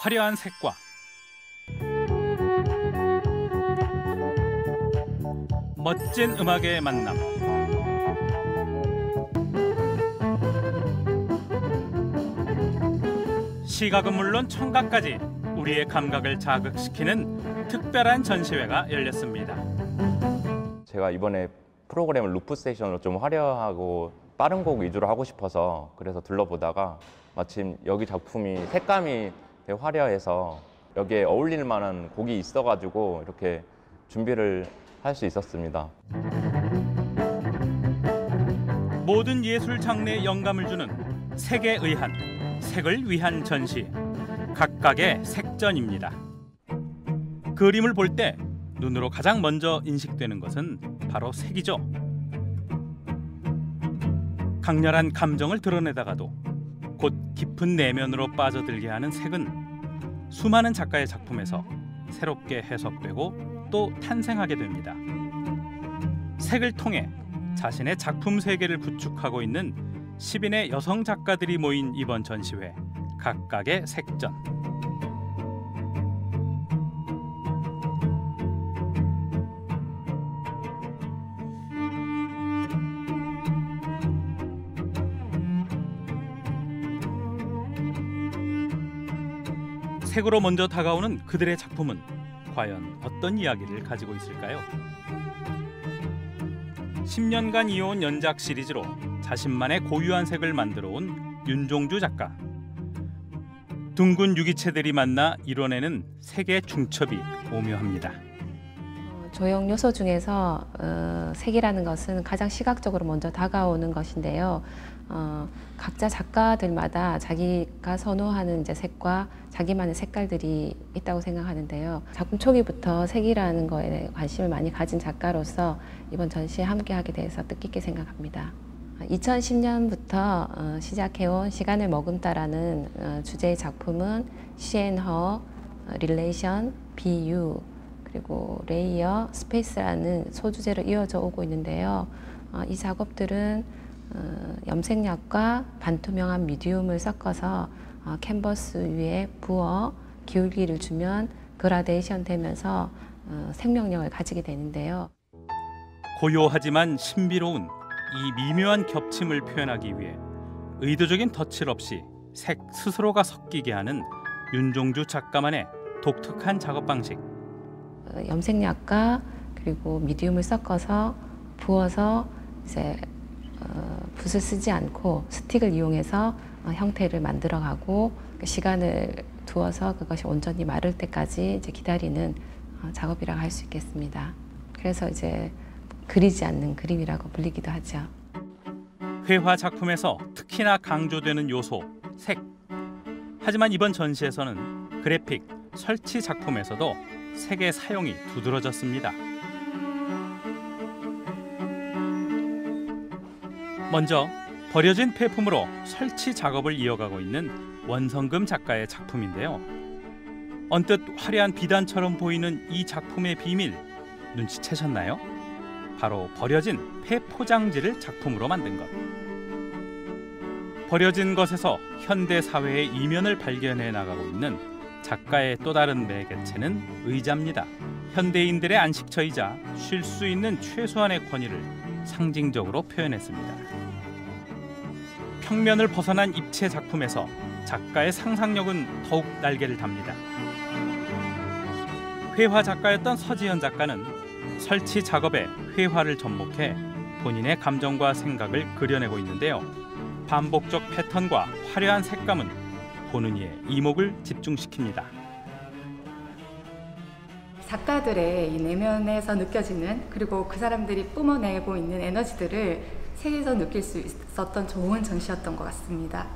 화려한 색과 멋진 음악의 만남. 시각은 물론 청각까지 우리의 감각을 자극시키는 특별한 전시회가 열렸습니다. 제가 이번에 프로그램을 루프 세션으로 좀 화려하고 빠른 곡 위주로 하고 싶어서 그래서 둘러보다가 마침 여기 작품이 색감이 되게 화려해서 여기에 어울릴 만한 곡이 있어가지고 이렇게 준비를 할 수 있었습니다. 모든 예술 장르에 영감을 주는 색에 의한, 색을 위한 전시, 각각의 색전입니다. 그림을 볼 때 눈으로 가장 먼저 인식되는 것은 바로 색이죠. 강렬한 감정을 드러내다가도 곧 깊은 내면으로 빠져들게 하는 색은 수많은 작가의 작품에서 새롭게 해석되고 또 탄생하게 됩니다. 색을 통해 자신의 작품 세계를 구축하고 있는 10인의 여성 작가들이 모인 이번 전시회, 각각의 색전. 색으로 먼저 다가오는 그들의 작품은 과연 어떤 이야기를 가지고 있을까요? 10년간 이어온 연작 시리즈로 자신만의 고유한 색을 만들어온 윤종주 작가. 둥근 유기체들이 만나 이뤄내는 색의 중첩이 오묘합니다. 조형 요소 중에서 색이라는 것은 가장 시각적으로 먼저 다가오는 것인데요. 각자 작가들마다 자기가 선호하는 이제 색과 자기만의 색깔들이 있다고 생각하는데요. 작품 초기부터 색이라는 거에 관심을 많이 가진 작가로서 이번 전시에 함께하게 돼서 뜻깊게 생각합니다. 2010년부터 시작해온 시간을 머금다라는 주제의 작품은 She and Her, Relation, 비유, 그리고 레이어, 스페이스라는 소주제로 이어져 오고 있는데요. 이 작업들은 염색약과 반투명한 미디움을 섞어서 캔버스 위에 부어 기울기를 주면 그라데이션 되면서 생명력을 가지게 되는데요. 고요하지만 신비로운 이 미묘한 겹침을 표현하기 위해 의도적인 덧칠 없이 색 스스로가 섞이게 하는 윤종주 작가만의 독특한 작업 방식. 염색약과 그리고 미디움을 섞어서 부어서 이제 붓을 쓰지 않고 스틱을 이용해서 형태를 만들어가고 시간을 두어서 그것이 온전히 마를 때까지 이제 기다리는 작업이라고 할 수 있겠습니다. 그래서 이제 그리지 않는 그림이라고 불리기도 하죠. 회화 작품에서 특히나 강조되는 요소, 색. 하지만 이번 전시에서는 그래픽, 설치 작품에서도 색의 사용이 두드러졌습니다. 먼저 버려진 폐품으로 설치 작업을 이어가고 있는 원성금 작가의 작품인데요. 언뜻 화려한 비단처럼 보이는 이 작품의 비밀 눈치채셨나요? 바로 버려진 폐포장지를 작품으로 만든 것. 버려진 것에서 현대 사회의 이면을 발견해 나가고 있는 작가의 또 다른 매개체는 의자입니다. 현대인들의 안식처이자 쉴 수 있는 최소한의 권위를 상징적으로 표현했습니다. 평면을 벗어난 입체 작품에서 작가의 상상력은 더욱 날개를 답니다. 회화 작가였던 서지현 작가는 설치 작업에 회화를 접목해 본인의 감정과 생각을 그려내고 있는데요. 반복적 패턴과 화려한 색감은 보는 이의 이목을 집중시킵니다. 작가들의 이 내면에서 느껴지는 그리고 그 사람들이 뿜어내고 있는 에너지들을 색에서 느낄 수 있었던 좋은 전시였던 것 같습니다.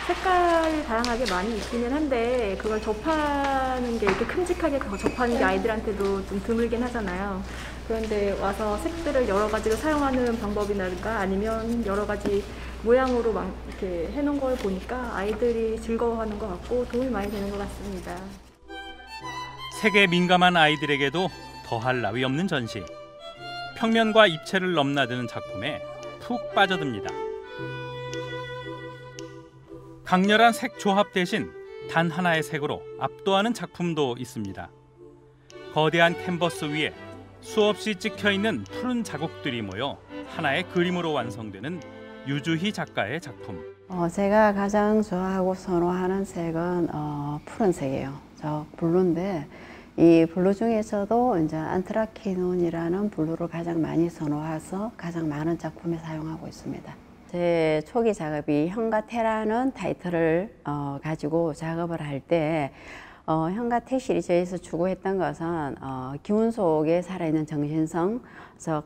색깔이 다양하게 많이 있기는 한데 그걸 접하는 게 이렇게 큼직하게 접하는 게 아이들한테도 좀 드물긴 하잖아요. 그런데 와서 색들을 여러 가지로 사용하는 방법이랄까 아니면 여러 가지 모양으로 막 이렇게 해놓은 걸 보니까 아이들이 즐거워하는 것 같고 도움이 많이 되는 것 같습니다. 색에 민감한 아이들에게도 더할 나위 없는 전시. 평면과 입체를 넘나드는 작품에 푹 빠져듭니다. 강렬한 색 조합 대신 단 하나의 색으로 압도하는 작품도 있습니다. 거대한 캔버스 위에 수없이 찍혀있는 푸른 자국들이 모여 하나의 그림으로 완성되는 유주희 작가의 작품. 제가 가장 좋아하고 선호하는 색은 푸른색이에요. 저 블루인데 이 블루 중에서도 이제 안트라키논이라는 블루를 가장 많이 선호해서 가장 많은 작품에 사용하고 있습니다. 제 초기 작업이 형가태라는 타이틀을 가지고 작업을 할 때 형가태 시리즈에서 추구했던 것은 기운 속에 살아있는 정신성, 즉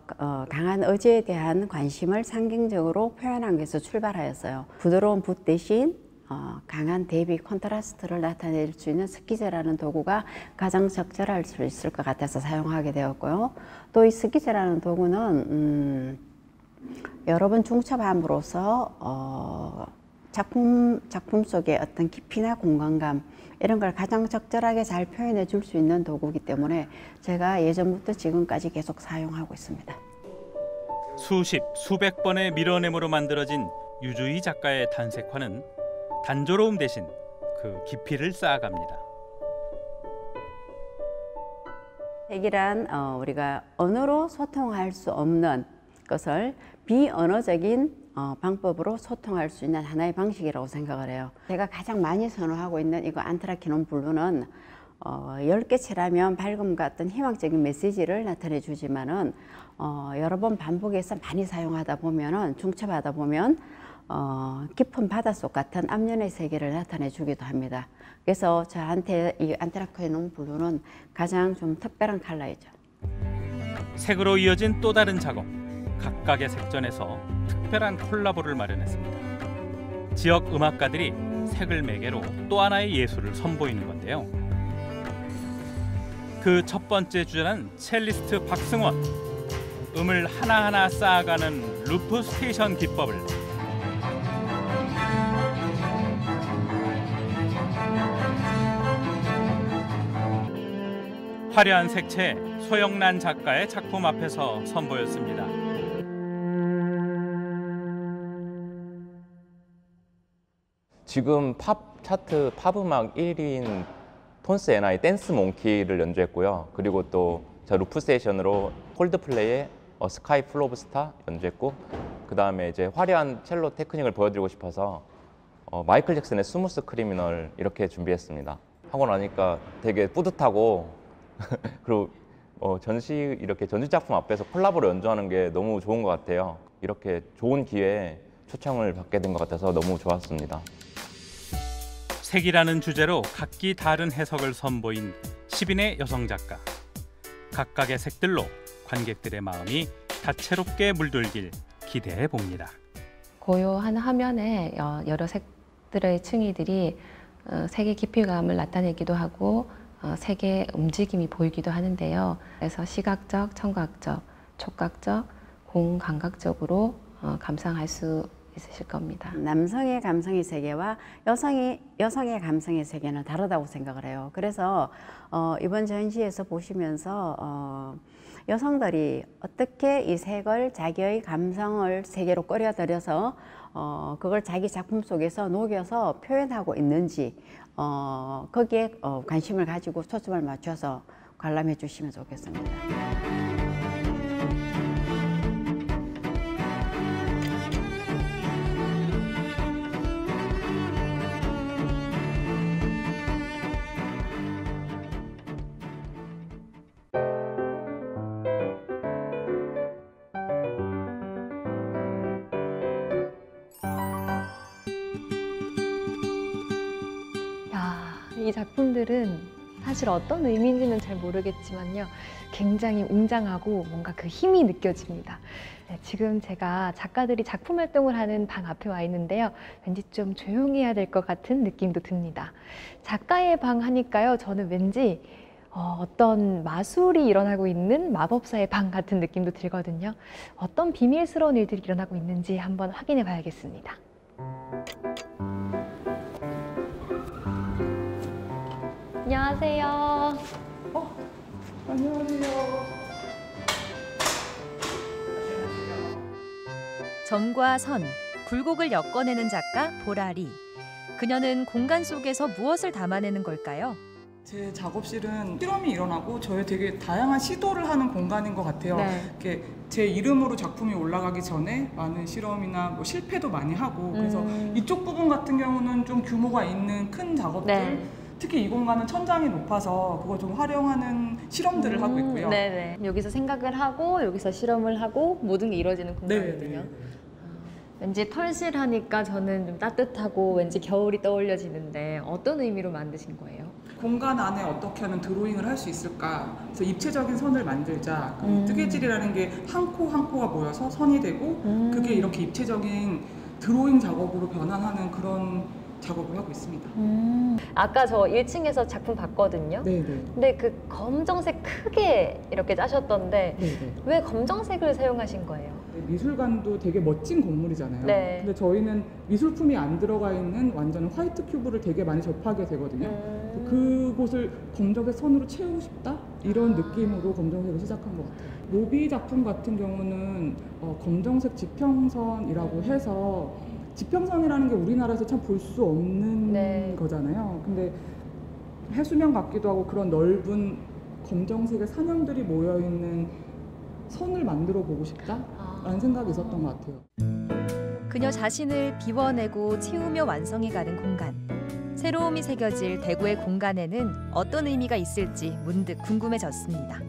강한 의지에 대한 관심을 상징적으로 표현한 것에서 출발하였어요. 부드러운 붓 대신 강한 대비 콘트라스트를 나타낼 수 있는 스키즈라는 도구가 가장 적절할 수 있을 것 같아서 사용하게 되었고요. 또 이 스키즈라는 도구는 여러 번 중첩함으로써 작품 속의 어떤 깊이나 공간감 이런 걸 가장 적절하게 잘 표현해 줄 수 있는 도구이기 때문에 제가 예전부터 지금까지 계속 사용하고 있습니다. 수십, 수백 번의 밀어내므로 만들어진 유주희 작가의 단색화는 단조로움 대신 그 깊이를 쌓아갑니다. 색이란 우리가 언어로 소통할 수 없는 것을 비언어적인 방법으로 소통할 수 있는 하나의 방식이라고 생각을 해요. 제가 가장 많이 선호하고 있는 이거 안트라키논 블루는 10개 칠하면 밝음과 어떤 희망적인 메시지를 나타내 주지만은 여러 번 반복해서 많이 사용하다 보면은 중첩하다 보면 깊은 바닷속 같은 앞면의 세계를 나타내 주기도 합니다. 그래서 저한테 이 안트라키논 블루는 가장 좀 특별한 컬러이죠. 색으로 이어진 또 다른 작업. 각각의 색전에서 특별한 콜라보를 마련했습니다. 지역 음악가들이 색을 매개로 또 하나의 예술을 선보이는 건데요. 그 첫 번째 주자는 첼리스트 박승원. 음을 하나하나 쌓아가는 루프 스테이션 기법을 화려한 색채 소영란 작가의 작품 앞에서 선보였습니다. 지금 팝 차트 팝 음악 1위인 톤스 앤아이 댄스 몽키를 연주했고요. 그리고 또 저 루프 스테이션으로 콜드플레이의 스카이 풀 오브 스타 연주했고, 그 다음에 이제 화려한 첼로 테크닉을 보여드리고 싶어서 마이클 잭슨의 스무스 크리미널 이렇게 준비했습니다. 하고 나니까 되게 뿌듯하고 그리고 이렇게 전시 작품 앞에서 콜라보로 연주하는 게 너무 좋은 것 같아요. 이렇게 좋은 기회에 초청을 받게 된 것 같아서 너무 좋았습니다. 색이라는 주제로 각기 다른 해석을 선보인 10인의 여성 작가. 각각의 색들로 관객들의 마음이 다채롭게 물들길 기대해 봅니다. 고요한 화면에 여러 색들의 층이들이 색의 깊이감을 나타내기도 하고 색의 움직임이 보이기도 하는데요. 그래서 시각적, 청각적, 촉각적, 공감각적으로 감상할 수 있으실 겁니다. 남성의 감성의 세계와 여성의 감성의 세계는 다르다고 생각을 해요. 그래서 이번 전시에서 보시면서 여성들이 어떻게 이 색을 자기의 감성을 세계로 끌어들여서 그걸 자기 작품 속에서 녹여서 표현하고 있는지 거기에 관심을 가지고 초점을 맞춰서 관람해 주시면 좋겠습니다. 이 작품들은 사실 어떤 의미인지는 잘 모르겠지만요. 굉장히 웅장하고 뭔가 그 힘이 느껴집니다. 네, 지금 제가 작가들이 작품 활동을 하는 방 앞에 와 있는데요. 왠지 좀 조용히 해야 될 것 같은 느낌도 듭니다. 작가의 방 하니까요. 저는 왠지 어떤 마술이 일어나고 있는 마법사의 방 같은 느낌도 들거든요. 어떤 비밀스러운 일들이 일어나고 있는지 한번 확인해 봐야겠습니다. 안녕하세요. 안녕하세요. 점과 선, 굴곡을 엮어내는 작가 보라리. 그녀는 공간 속에서 무엇을 담아내는 걸까요? 제 작업실은 실험이 일어나고 저의 되게 다양한 시도를 하는 공간인 것 같아요. 이렇게 제 이름으로 작품이 올라가기 전에 많은 실험이나 뭐 실패도 많이 하고 그래서 이쪽 부분 같은 경우는 좀 규모가 있는 큰 작업들 특히 이 공간은 천장이 높아서 그거 좀 활용하는 실험들을 하고 있고요. 네네. 여기서 생각을 하고 여기서 실험을 하고 모든 게 이루어지는 공간이거든요. 왠지 털실하니까 저는 좀 따뜻하고 왠지 겨울이 떠올려지는데 어떤 의미로 만드신 거예요? 공간 안에 어떻게 하면 드로잉을 할 수 있을까? 그래서 입체적인 선을 만들자. 뜨개질이라는 게 한 코 한 코가 모여서 선이 되고 그게 이렇게 입체적인 드로잉 작업으로 변환하는 그런 작업을 하고 있습니다. 아까 저 1층에서 작품 봤거든요. 근데 그 검정색 크게 이렇게 짜셨던데 왜 검정색을 사용하신 거예요? 미술관도 되게 멋진 건물이잖아요. 근데 저희는 미술품이 안 들어가 있는 완전 화이트 큐브를 되게 많이 접하게 되거든요. 그곳을 검정색 선으로 채우고 싶다? 이런 느낌으로 검정색을 시작한 것 같아요. 로비 작품 같은 경우는 검정색 지평선이라고 해서 지평선이라는 게 우리나라에서 참 볼 수 없는 거잖아요. 근데 해수면 같기도 하고 그런 넓은 검정색의 산형들이 모여있는 선을 만들어 보고 싶다라는 생각이 있었던 것 같아요. 그녀 자신을 비워내고 채우며 완성해가는 공간. 새로움이 새겨질 대구의 공간에는 어떤 의미가 있을지 문득 궁금해졌습니다.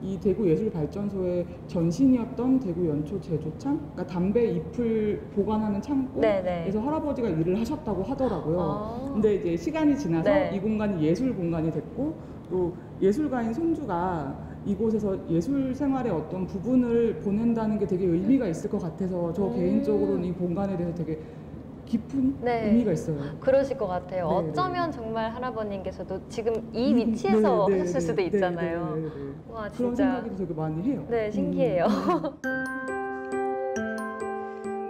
이 대구예술발전소의 전신이었던 대구연초제조창, 그러니까 담배 잎을 보관하는 창고에서 할아버지가 일을 하셨다고 하더라고요. 근데 이제 시간이 지나서 이 공간이 예술 공간이 됐고 또 예술가인 손주가 이곳에서 예술 생활의 어떤 부분을 보낸다는 게 되게 의미가 있을 것 같아서 저 개인적으로는 이 공간에 대해서 되게 깊은 의미가 있어요. 그러실 것 같아요. 어쩌면 정말 할아버님께서도 지금 이 위치에서 하셨을 수도 있잖아요. 와, 진짜. 그런 생각이 되게 많이 해요. 네, 신기해요.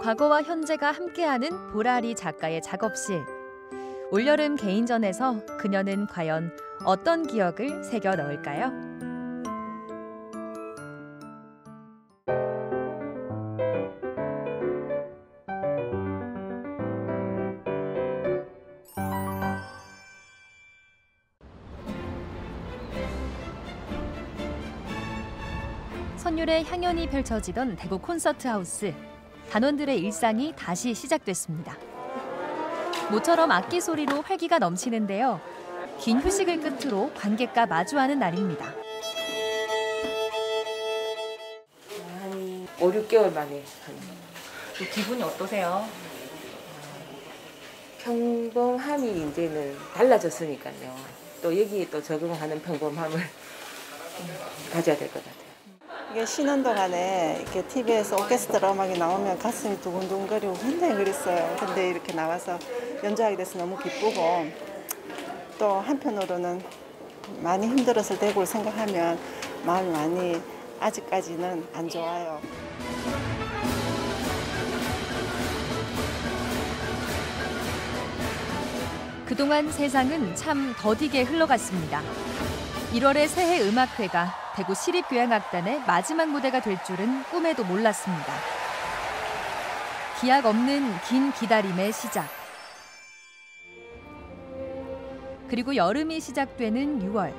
과거와 현재가 함께하는 보라리 작가의 작업실. 올여름 개인전에서 그녀는 과연 어떤 기억을 새겨 넣을까요? 선율의 향연이 펼쳐지던 대구 콘서트하우스. 단원들의 일상이 다시 시작됐습니다. 모처럼 악기 소리로 활기가 넘치는데요. 긴 휴식을 끝으로 관객과 마주하는 날입니다. 한 5, 6개월 만에 하는 거예요. 기분이 어떠세요? 평범함이 이제는 달라졌으니까요. 또 여기에 또 적응하는 평범함을 가져야 될 것 같아요. 이게 쉬는 동안에 이렇게 TV에서 오케스트라 음악이 나오면 가슴이 두근두근거리고 굉장히 그랬어요. 근데 이렇게 나와서 연주하게 돼서 너무 기쁘고 또 한편으로는 많이 힘들었을 대구를 생각하면 마음이 많이 아직까지는 안 좋아요. 그동안 세상은 참 더디게 흘러갔습니다. 1월의 새해 음악회가 대구 시립교향악단의 마지막 무대가 될 줄은 꿈에도 몰랐습니다. 기약 없는 긴 기다림의 시작. 그리고 여름이 시작되는 6월.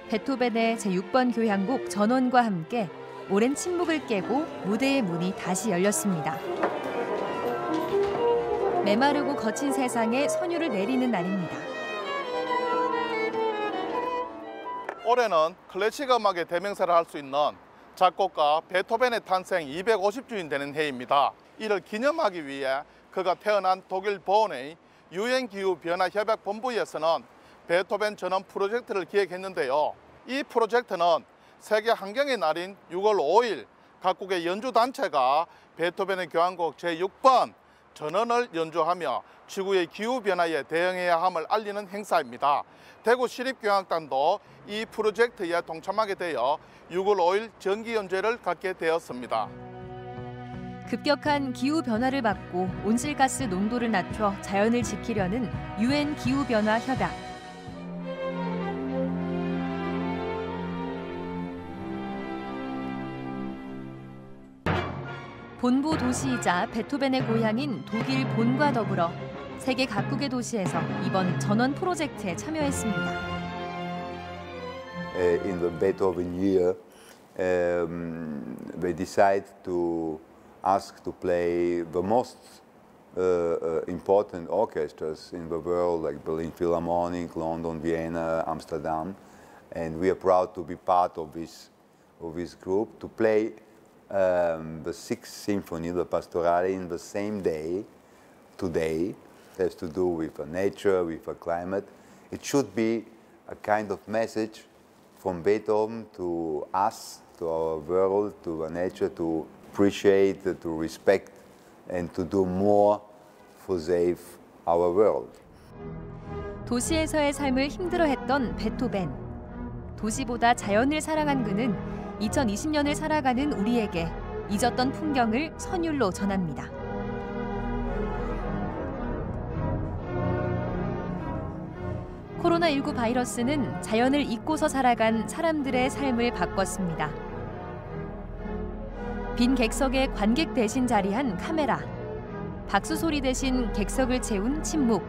베토벤의 제6번 교향곡 전원과 함께 오랜 침묵을 깨고 무대의 문이 다시 열렸습니다. 메마르고 거친 세상에 선율을 내리는 날입니다. 올해는 클래식 음악의 대명사를 할 수 있는 작곡가 베토벤의 탄생 250주년 되는 해입니다. 이를 기념하기 위해 그가 태어난 독일 보은의 유엔기후변화협약본부에서는 베토벤 전원 프로젝트를 기획했는데요. 이 프로젝트는 세계 환경의 날인 6월 5일 각국의 연주단체가 베토벤의 교향곡 제6번 전원을 연주하며 지구의 기후변화에 대응해야 함을 알리는 행사입니다. 대구 시립교향악단도 이 프로젝트에 동참하게 되어 6월 5일 정기연주회를 갖게 되었습니다. 급격한 기후변화를 막고 온실가스 농도를 낮춰 자연을 지키려는 유엔 기후변화 협약. 본부 도시이자 베토벤의 고향인 독일 본과 더불어 세계 각국의 도시에서 이번 전원 프로젝트에 참여했습니다. In the Beethoven year, they decide to ask to play the most important orchestras in the world, like Berlin Philharmonic, London, Vienna, Amsterdam, and we are proud to be part of this group to play the Sixth Symphony, the Pastorale, in the same day. Today, it has to do with nature, with a climate. It should be a kind of message from Beethoven to us, to our world, to nature, to appreciate, to respect, and to do more for save our world. 도시에서의 삶을 힘들어했던 베토벤. 도시보다 자연을 사랑한 그는 2020년을 살아가는 우리에게 잊었던 풍경을 선율로 전합니다. 코로나19 바이러스는 자연을 잊고서 살아간 사람들의 삶을 바꿨습니다. 빈 객석에 관객 대신 자리한 카메라, 박수 소리 대신 객석을 채운 침묵,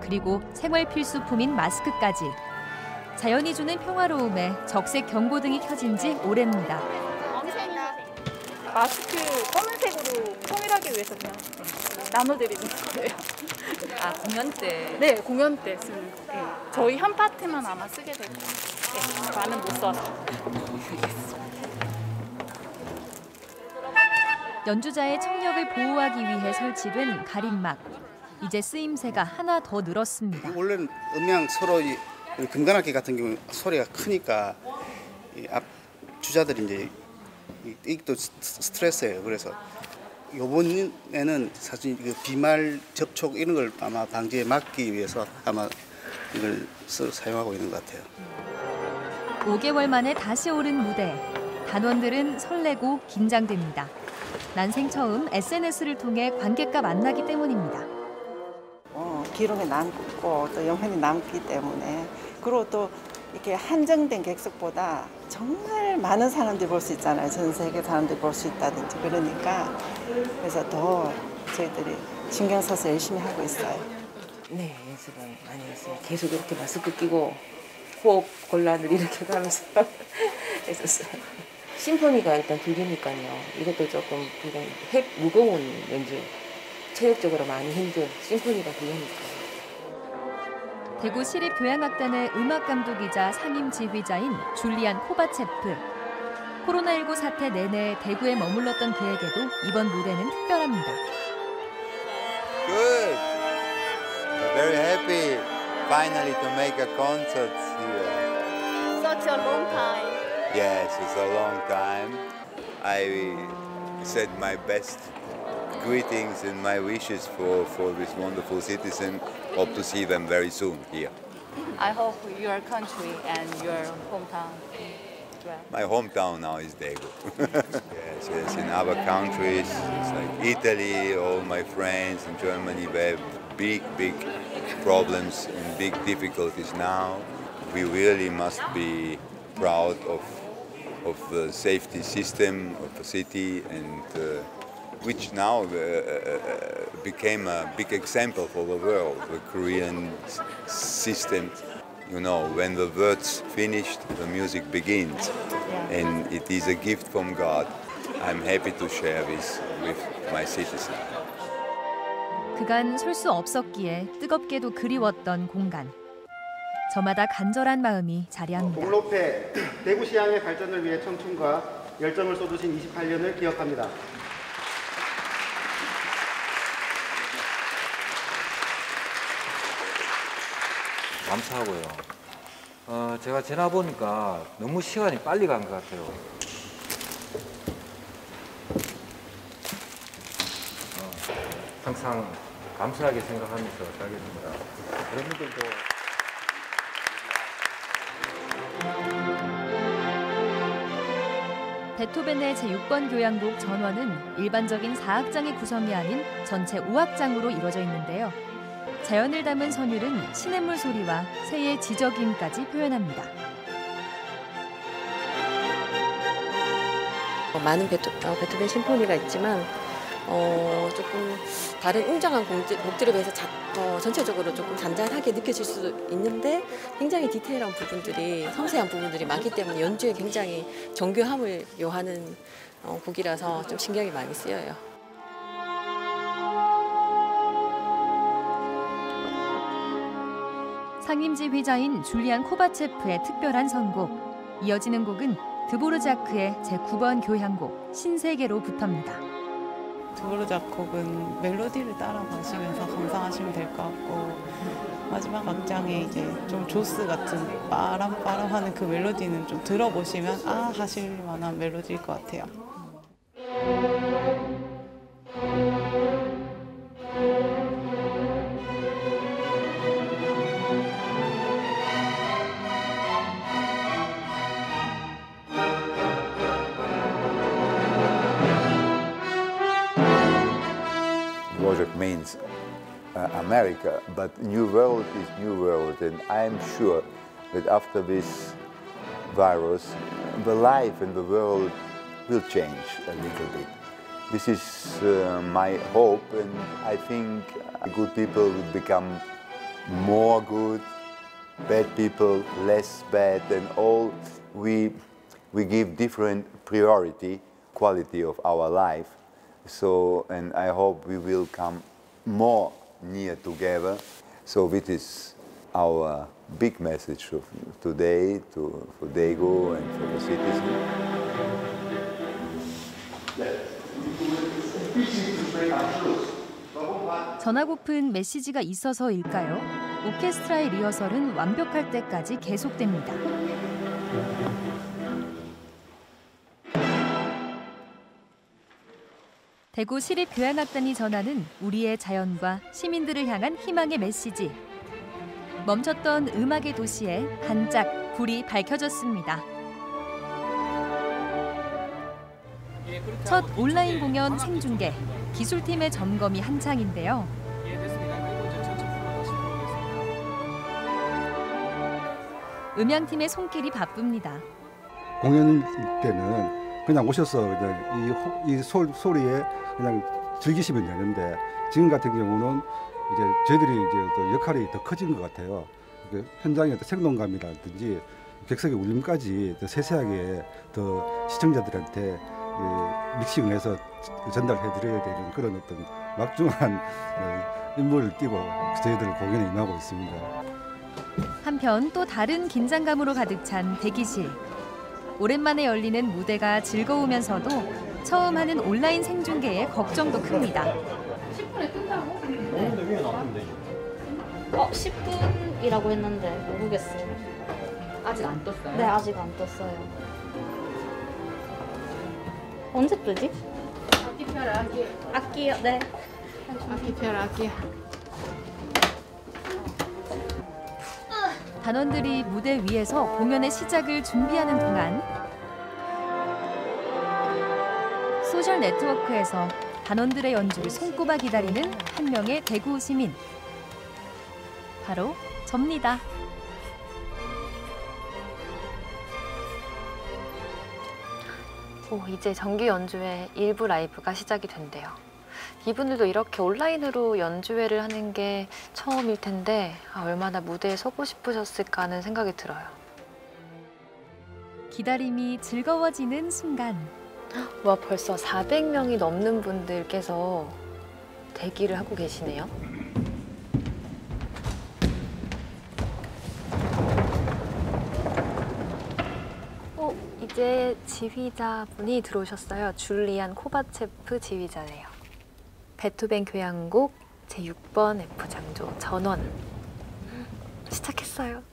그리고 생활 필수품인 마스크까지 자연이 주는 평화로움에 적색 경고등이 켜진 지 오래입니다. 마스크 검은색으로 통일하기 위해서 그냥 나눠드리는 거예요. 아, 공연 때? 네, 공연 때 쓰는 거. 네. 저희 한 파트만 아마 쓰게 될 거예요. 네, 많은 못 써서. 연주자의 청력을 보호하기 위해 설치된 가림막. 이제 쓰임새가 하나 더 늘었습니다. 원래는 음향 서로 금관악기 같은 경우 소리가 크니까 이 앞 주자들이 이제 이것도 스트레스예요. 그래서 이번에는 사실 비말 접촉 이런 걸 아마 방지에 막기 위해서 아마 이걸 사용하고 있는 것 같아요. 5개월 만에 다시 오른 무대. 단원들은 설레고 긴장됩니다. 난생 처음 SNS를 통해 관객과 만나기 때문입니다. 기록에 남고 또 영혼이 남기 때문에, 그리고 또 이렇게 한정된 객석보다 정말 많은 사람들이 볼 수 있잖아요. 전 세계 사람들이 볼 수 있다든지. 그러니까 그래서 더 저희들이 신경 써서 열심히 하고 있어요. 네, 연습은 많이 했어요. 계속 이렇게 마스크 끼고 호흡 곤란을 이렇게 하면서 했었어요. 심포니가 일단 들리니까요. 이것도 조금 무거운 연주, 체력적으로 많이 힘든 심포니가 들리니까. 대구 시립교향악단의 음악감독이자 상임지휘자인 줄리안 코바체프. 코로나19 사태 내내 대구에 머물렀던 그에게도 이번 무대는 특별합니다. Good. Very happy finally to make a concert here. Such a long time. Yes, it's a long time. I said my best greetings and my wishes for this wonderful citizen. Hope to see them very soon here. I hope your country and your hometown as well. My hometown now is Daegu. yes, in other countries, it's like Italy, all my friends in Germany, they have big problems and big difficulties now. We really must be proud of the safety system of the city, and which now became a big example for the world, the Korean system. You know, when the words finished, the music begins, and it is a gift from God. I'm happy to share this with my citizens. 그간 설 수 없었기에 뜨겁게도 그리웠던 공간. 저마다 간절한 마음이 자리합니다. 공로패 대구시향의 발전을 위해 청춘과 열정을 쏟으신 28년을 기억합니다. 감사하고요. 제가 지나 보니까 너무 시간이 빨리 간 것 같아요. 항상 감사하게 생각하면서 살겠습니다. 여러분들도 베토벤의 제6번 교향곡 전원은 일반적인 4악장의 구성이 아닌 전체 5악장으로 이루어져 있는데요. 자연을 담은 선율은 시냇물 소리와 새의 지저귀음까지 표현합니다. 많은 베토벤 심포니가 있지만 조금 다른 웅장한 곡들에 비해서 전체적으로 조금 잔잔하게 느껴질 수도 있는데 굉장히 디테일한 부분들이 섬세한 부분들이 많기 때문에 연주에 굉장히 정교함을 요하는 곡이라서 좀 신경이 많이 쓰여요. 상임지휘자인 줄리안 코바체프의 특별한 선곡. 이어지는 곡은 드보르자크의 제9번 교향곡 신세계로부터입니다. 드보르자크 곡은 멜로디를 따라 가시면서 감상하시면 될 것 같고 마지막 악장에 이제 좀 조스 같은 빠람빠람하는 그 멜로디는 좀 들어보시면 아 하실 만한 멜로디일 것 같아요. Project means America, but New World is New World, and I'm sure that after this virus, the life and the world will change a little bit. This is my hope, and I think good people will become more good, bad people less bad, and all we give different priority, quality of our life. So, and I hope we will come more near together. So this is our big message of today for Daegu and for the citizens. 전하고픈 메시지가 있어서일까요? 오케스트라의 리허설은 완벽할 때까지 계속됩니다. 대구 시립교향악단이 전하는 우리의 자연과 시민들을 향한 희망의 메시지. 멈췄던 음악의 도시에 반짝 불이 밝혀졌습니다. 첫 온라인 공연 생중계, 기술팀의 점검이 한창인데요. 음향팀의 손길이 바쁩니다. 공연 때는 그냥 오셔서 그냥 이 소리에 그냥 즐기시면 되는데 지금 같은 경우는 이제 저희들이 이제 역할이 더 커진 것 같아요. 현장의 생동감이라든지 객석의 울림까지 더 세세하게 더 시청자들한테 믹싱을 해서 전달해드려야 되는 그런 어떤 막중한 임무를 띠고 저희들 공연에 임하고 있습니다. 한편 또 다른 긴장감으로 가득 찬 대기실. 오랜만에 열리는 무대가 즐거우면서도 처음 하는 온라인 생중계에 걱정도 큽니다. 10분에 뜬다고? 네. 10분이라고 했는데 모르겠어요. 아직 안 떴어요? 네, 아직 안 떴어요. 언제 뜨지? 악기 펴라, 악기. 악기요? 네. 악기 펴라, 악기. 단원들이 무대 위에서 공연의 시작을 준비하는 동안 소셜 네트워크에서 단원들의 연주를 손꼽아 기다리는 한 명의 대구 시민. 바로 접니다. 이제 정기 연주회 일부 라이브가 시작이 된대요. 이분들도 이렇게 온라인으로 연주회를 하는 게 처음일 텐데 얼마나 무대에 서고 싶으셨을까 하는 생각이 들어요. 기다림이 즐거워지는 순간. 와, 벌써 400명이 넘는 분들께서 대기를 하고 계시네요. 이제 지휘자분이 들어오셨어요. 줄리안 코바체프 지휘자네요. 베토벤 교향곡 제6번 F장조 전원. 시작했어요.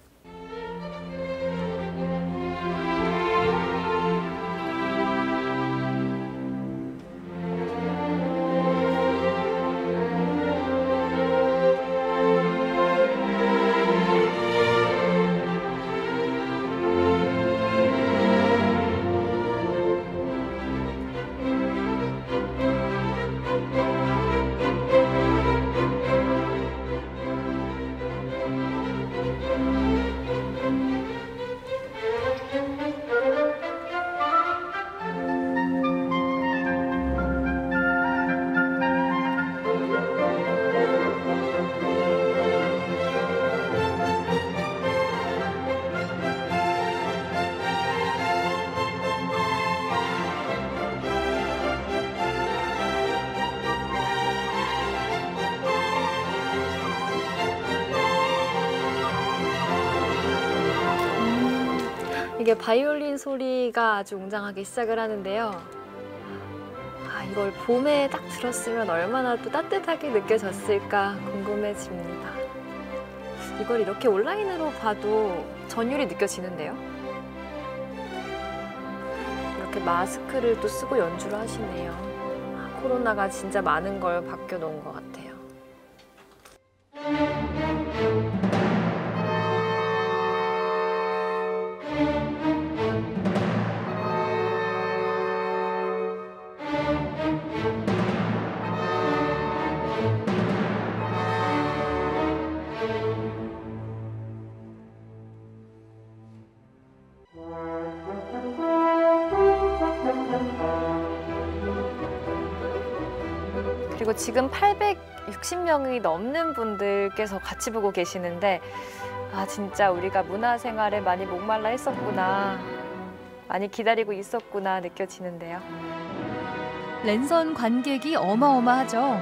이게 바이올린 소리가 아주 웅장하게 시작을 하는데요. 이걸 봄에 딱 들었으면 얼마나 또 따뜻하게 느껴졌을까 궁금해집니다. 이걸 이렇게 온라인으로 봐도 전율이 느껴지는데요. 이렇게 마스크를 또 쓰고 연주를 하시네요. 코로나가 진짜 많은 걸 바뀌어놓은 것 같아요. 그리고 지금 860명이 넘는 분들께서 같이 보고 계시는데 진짜 우리가 문화생활에 많이 목말라 했었구나, 많이 기다리고 있었구나 느껴지는데요. 랜선 관객이 어마어마하죠.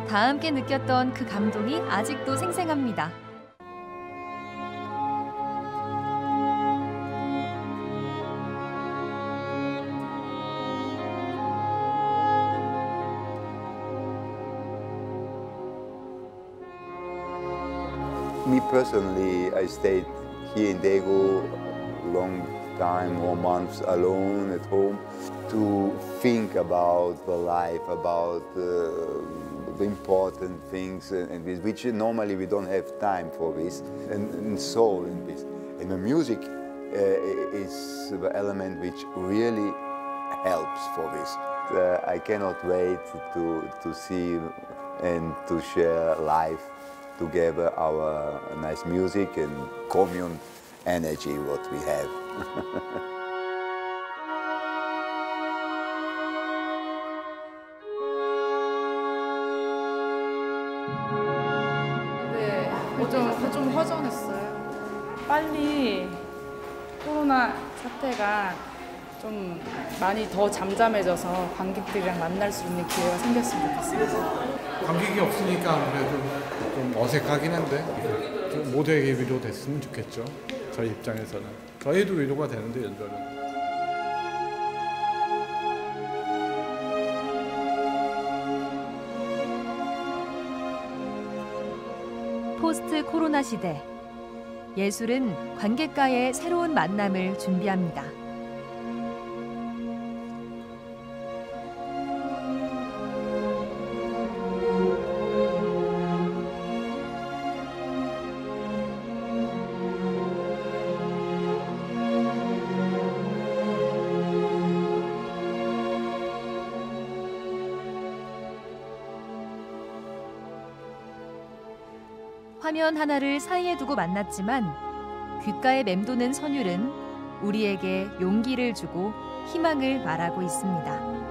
다 함께 느꼈던 그 감동이 아직도 생생합니다. Me personally, I stayed here in Daegu long time, more months alone at home to think about the life, about the important things, and which normally we don't have time for this, and soul in this. And the music is the element which really helps for this. I cannot wait to see and to share life together, our nice music and commune energy what we have. 네, 좀 허전했어요. 빨리 코로나 사태가 좀 많이 더 잠잠해져서 관객들이랑 만날 수 있는 기회가 생겼으면 좋겠어요. 관객이 없으니까 아무래도 좀 어색하긴 한데 좀 모두에게 위로됐으면 좋겠죠. 저희 입장에서는. 저희도 위로가 되는데 연주는. 포스트 코로나 시대, 예술은 관객과의 새로운 만남을 준비합니다. 화면 하나를 사이에 두고 만났지만 귓가에 맴도는 선율은 우리에게 용기를 주고 희망을 말하고 있습니다.